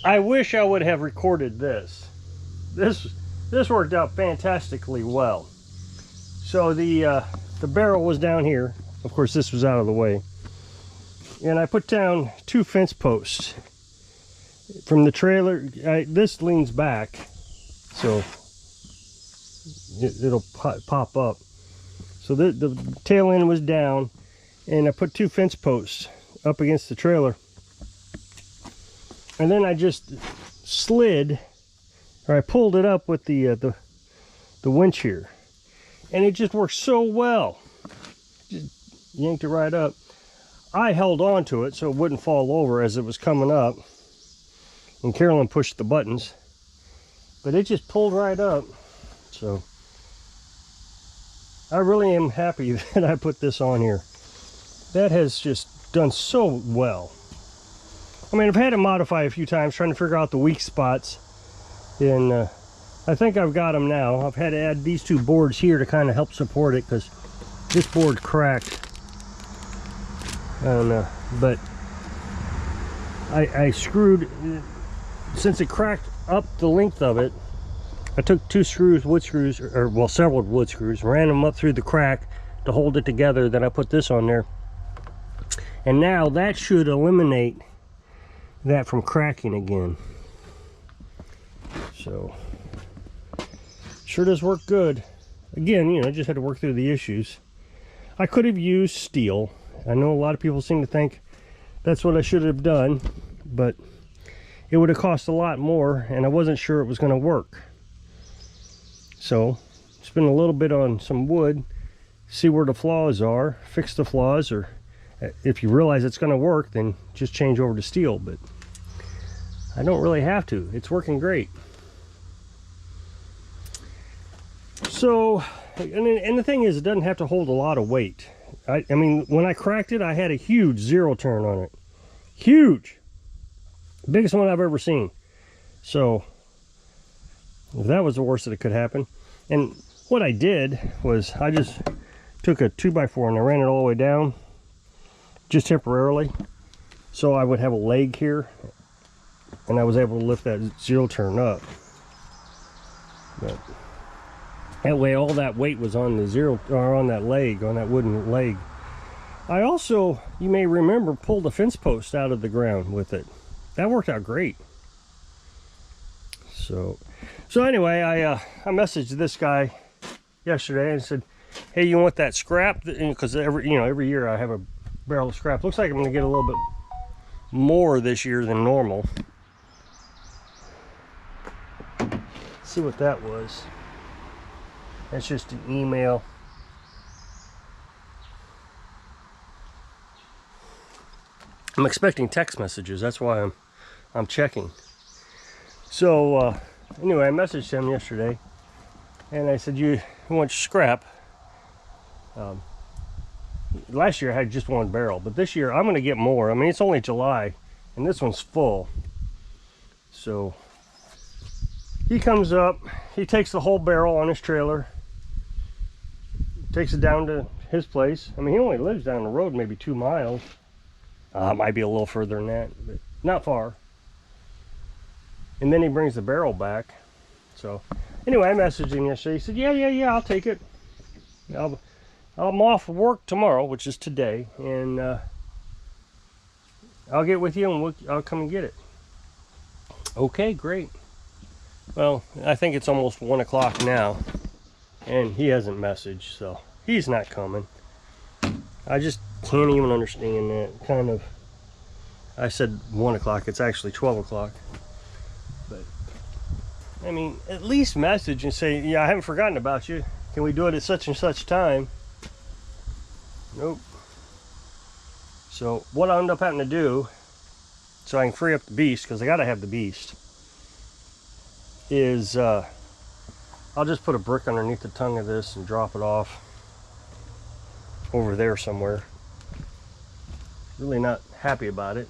I wish I would have recorded this. This worked out fantastically well. So the barrel was down here. Of course, this was out of the way. And I put down 2 fence posts from the trailer. This leans back, so it'll pop up. So the tail end was down, and I put 2 fence posts up against the trailer. And then I just slid, or I pulled it up with the winch here, and it just worked so well. Just yanked it right up. I held on to it so it wouldn't fall over as it was coming up, and Carolyn pushed the buttons, but it just pulled right up. So I really am happy that I put this on here. That has just done so well. I mean, I've had to modify a few times trying to figure out the weak spots, and I think I've got them now. I've had to add these 2 boards here to kind of help support it because this board cracked. I don't know, but I screwed, since it cracked up the length of it, I took 2 screws, wood screws, or well, several wood screws, ran them up through the crack to hold it together. Then I put this on there, and now that should eliminate that from cracking again. So sure does work good. Again, you know, I just had to work through the issues. I could have used steel. I know a lot of people seem to think that's what I should have done, but it would have cost a lot more, and I wasn't sure it was going to work. So spend a little bit on some wood, see where the flaws are, fix the flaws, or if you realize it's going to work, then just change over to steel. But I don't really have to. It's working great. So, and the thing is, it doesn't have to hold a lot of weight. I mean, when I cracked it, I had a huge 0 turn on it. Huge. Biggest one I've ever seen. So that was the worst that it could happen. And what I did was I just took a 2x4 and I ran it all the way down, just temporarily, so I would have a leg here, and I was able to lift that 0 turn up. But that way all that weight was on the 0, or on that leg, on that wooden leg. I also, you may remember, pulled a fence post out of the ground with it. That worked out great. So anyway, I messaged this guy yesterday and said, hey, you want that scrap? Because every year I have a barrel of scrap. Looks like I'm going to get a little bit more this year than normal. Let's see what that was. That's just an email. I'm expecting text messages. That's why I'm checking. So anyway, I messaged him yesterday, and I said, you want scrap? Last year I had just 1 barrel, but this year I'm going to get more. I mean, it's only July, and this one's full. So he comes up, he takes the whole barrel on his trailer, takes it down to his place. I mean, he only lives down the road maybe 2 miles. It might be a little further than that, but not far. And then he brings the barrel back. So anyway, I messaged him yesterday. He said, yeah, I'll take it. I'm off work tomorrow, which is today, and I'll get with you and I'll come and get it. Okay, great. Well, I think it's almost 1 o'clock now, and he hasn't messaged, so he's not coming. I just can't even understand that. Kind of, I said 1 o'clock, it's actually 12 o'clock. But I mean, at least message and say, yeah, I haven't forgotten about you. Can we do it at such and such time? Nope. So what I end up having to do, so I can free up the beast, because I gotta have the beast, is I'll just put a brick underneath the tongue of this and drop it off over there somewhere. Really not happy about it,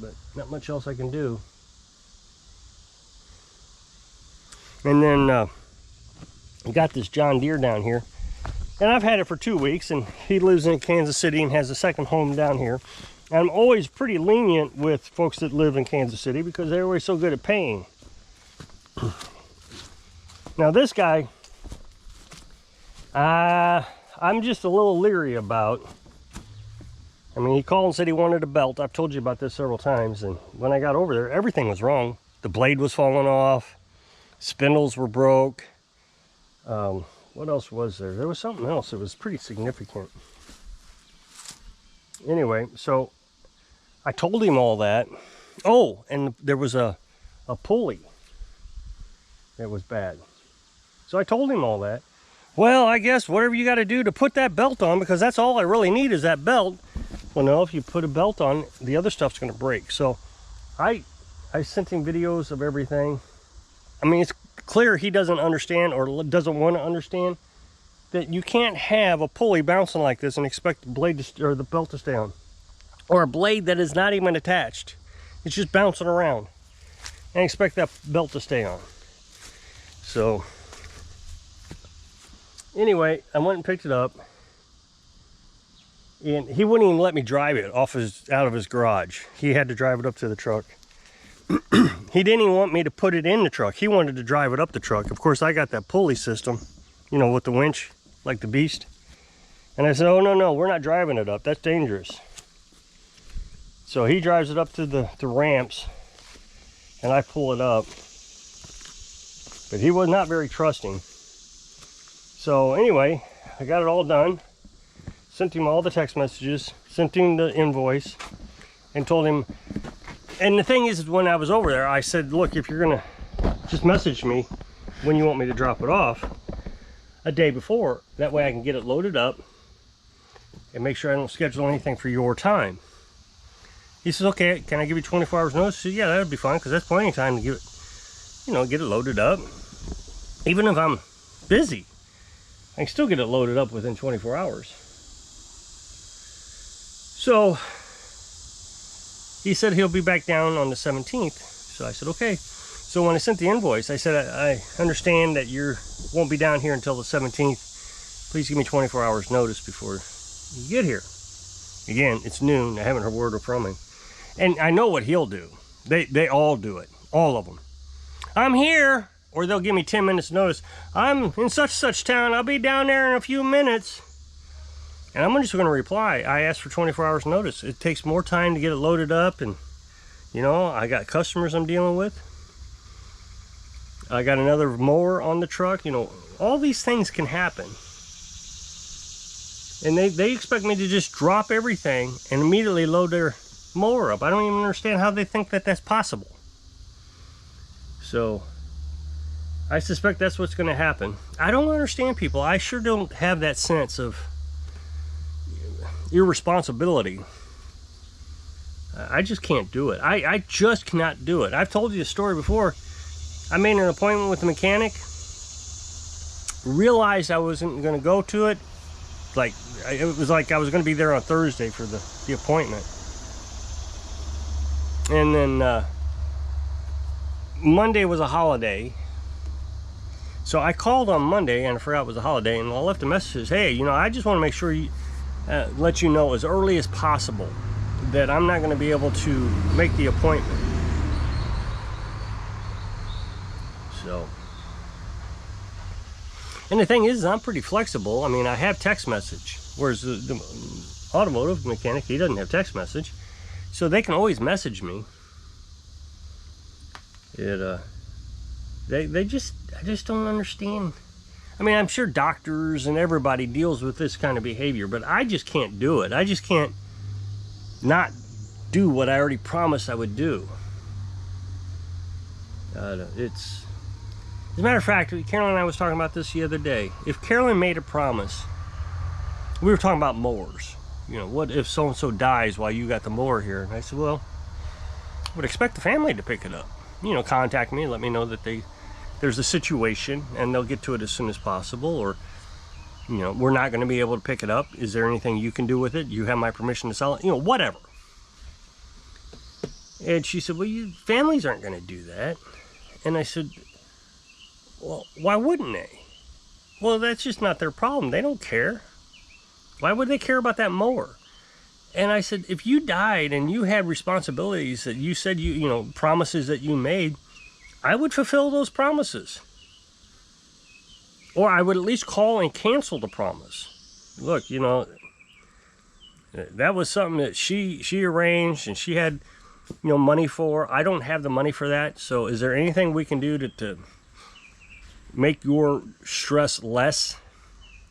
but not much else I can do. And then I got this John Deere down here, and I've had it for 2 weeks, and he lives in Kansas City and has a second home down here. I'm always pretty lenient with folks that live in Kansas City because they're always so good at paying. Now this guy, I'm just a little leery about. I mean, he called and said he wanted a belt. I've told you about this several times, and when I got over there, everything was wrong. The blade was falling off, spindles were broke. What else was there? There was something else that was pretty significant. Anyway, so I told him all that. Oh, and there was a pulley that was bad. So I told him all that. Well, I guess whatever you got to do to put that belt on, because that's all I really need is that belt. Well, no, if you put a belt on, the other stuff's going to break. So I sent him videos of everything. I mean, it's clear he doesn't understand or doesn't want to understand that you can't have a pulley bouncing like this and expect the blade to, or the belt to stay on. Or a blade that is not even attached. It's just bouncing around. And expect that belt to stay on. So anyway, I went and picked it up. And he wouldn't even let me drive it out of his garage. He had to drive it up to the truck. He didn't even want me to put it in the truck. He wanted to drive it up the truck. Of course, I got that pulley system, you know, with the winch, like the beast. And I said, oh, no, we're not driving it up. That's dangerous. So he drives it up to the ramps, and I pull it up. But he was not very trusting. So anyway, I got it all done. Sent him all the text messages, sent him the invoice, and told him. And the thing is, when I was over there, I said, look, if you're gonna just message me when you want me to drop it off a day before, that way I can get it loaded up and make sure I don't schedule anything for your time. He says, okay, can I give you 24 hours notice? I said, yeah, that would be fine, because that's plenty of time to give it, you know, get it loaded up. Even if I'm busy, I can still get it loaded up within 24 hours. So he said he'll be back down on the 17th. So I said, okay. So when I sent the invoice, I said, I understand that you won't be down here until the 17th. Please give me 24 hours notice before you get here. Again, it's noon. I haven't heard a word from him. And I know what he'll do. They all do it. All of them. I'm here. Or they'll give me 10 minutes notice. I'm in such town. I'll be down there in a few minutes. And I'm just going to reply, I asked for 24 hours notice. It takes more time to get it loaded up, and you know, I got customers I'm dealing with. I got another mower on the truck. You know, all these things can happen. And they expect me to just drop everything and immediately load their mower up. I don't even understand how they think that that's possible. So I suspect that's what's going to happen. I don't understand people. I sure don't have that sense of irresponsibility. I just can't do it. I just cannot do it. I've told you a story before. I made an appointment with the mechanic, realized I wasn't going to go to it. Like, it was like I was going to be there on Thursday for the appointment. And then Monday was a holiday. So I called on Monday and I forgot it was a holiday, and I left a message, hey, you know, I just want to make sure you let you know as early as possible that I'm not going to be able to make the appointment. So, and the thing is, I'm pretty flexible. I mean, I have text message, whereas the automotive mechanic, he doesn't have text message, so they can always message me. I just don't understand. I mean, I'm sure doctors and everybody deals with this kind of behavior, but I just can't do it. I just can't not do what I already promised I would do. As a matter of fact, Carolyn and I was talking about this the other day. If Carolyn made a promise, we were talking about mowers. You know, what if so-and-so dies while you got the mower here? And I said, well, I would expect the family to pick it up. You know, contact me and let me know that there's a situation and they'll get to it as soon as possible, or, you know, we're not going to be able to pick it up. Is there anything you can do with it? You have my permission to sell it? You know, whatever. And she said, well, families aren't going to do that. And I said, well, why wouldn't they? Well, that's just not their problem. They don't care. Why would they care about that mower? And I said, if you died and you had responsibilities that you said you know, promises that you made, I would fulfill those promises. Or I would at least call and cancel the promise. Look, you know, that was something that she arranged and she had, you know, money for. I don't have the money for that. So is there anything we can do to make your stress less?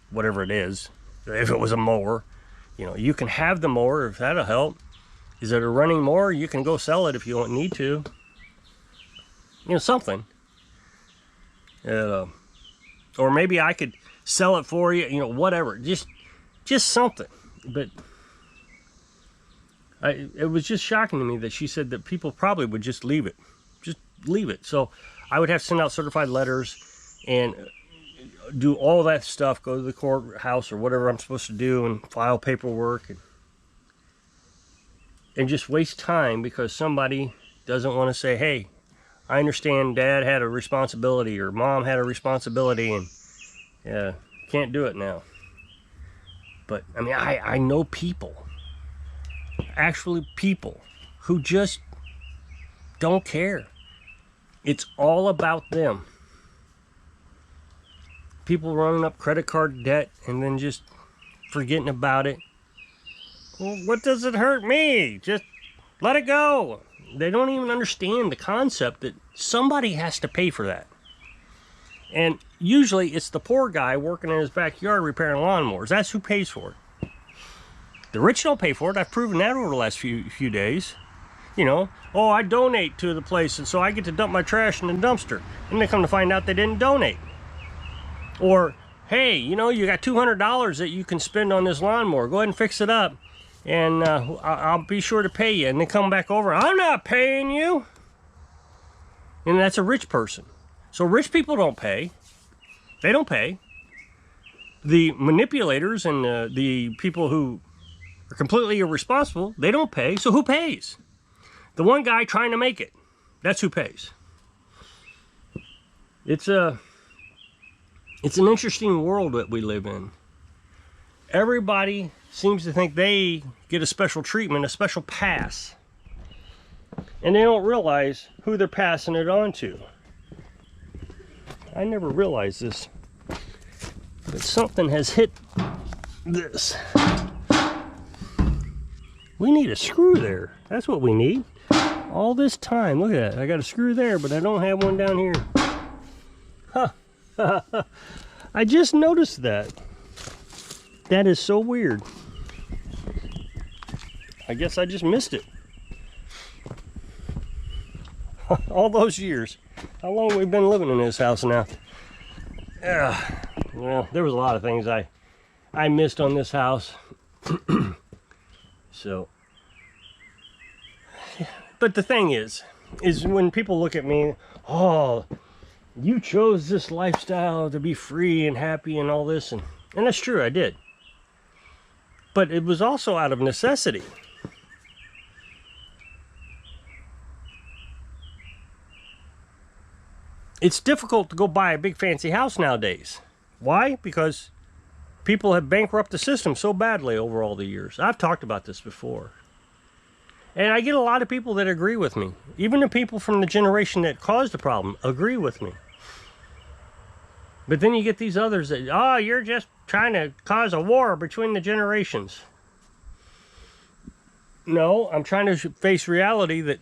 Whatever it is. If it was a mower, you know, you can have the mower if that'll help. Is it a running mower? You can go sell it if you don't need to. You know, something. Or maybe I could sell it for you, you know, whatever. Just something. But it was just shocking to me that she said that people probably would just leave it. Just leave it. So I would have to send out certified letters and do all that stuff, go to the courthouse or whatever I'm supposed to do and file paperwork and just waste time because somebody doesn't want to say, hey, I understand Dad had a responsibility or Mom had a responsibility and can't do it now. But I mean, I know people, actually people who just don't care. It's all about them. People running up credit card debt and then just forgetting about it. Well, what does it hurt me? Just let it go. They don't even understand the concept that somebody has to pay for that. And usually it's the poor guy working in his backyard repairing lawnmowers. That's who pays for it. The rich don't pay for it. I've proven that over the last few days. You know, oh, I donate to the place and so I get to dump my trash in the dumpster. And they come to find out they didn't donate. Or, hey, you know, you got $200 that you can spend on this lawnmower. Go ahead and fix it up. And I'll be sure to pay you. And they come back over, I'm not paying you. And that's a rich person. So rich people don't pay. They don't pay. The manipulators and the people who are completely irresponsible, they don't pay. So who pays? The one guy trying to make it. That's who pays. It's an interesting world that we live in. Everybody seems to think they get a special treatment, a special pass. And they don't realize who they're passing it on to. I never realized this, but something has hit this. We need a screw there. That's what we need. All this time, look at that. I got a screw there, but I don't have one down here. Huh. I just noticed that. That is so weird. I guess I just missed it. All those years. How long we've been living in this house now? Well, there was a lot of things I missed on this house. So, but the thing is when people look at me, oh, you chose this lifestyle to be free and happy and all this, and that's true, I did. But it was also out of necessity. It's difficult to go buy a big fancy house nowadays. Why? Because people have bankrupted the system so badly over all the years. I've talked about this before. And I get a lot of people that agree with me. Even the people from the generation that caused the problem agree with me. But then you get these others that, oh, you're just trying to cause a war between the generations. No, I'm trying to face reality that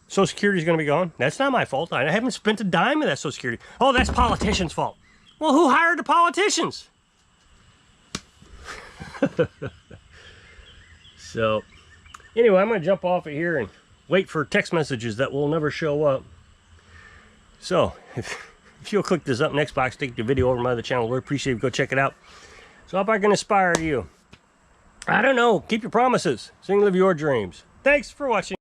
Social Security is going to be gone. That's not my fault. I haven't spent a dime of that Social Security. Oh, that's politicians' fault. Well, who hired the politicians? So, anyway, I'm going to jump off of here and wait for text messages that will never show up. So, if you'll click this up next box, take the video over to my other channel. We'd appreciate it. Go check it out. So, I hope I can inspire you. I don't know. Keep your promises. Sing, live your dreams. Thanks for watching.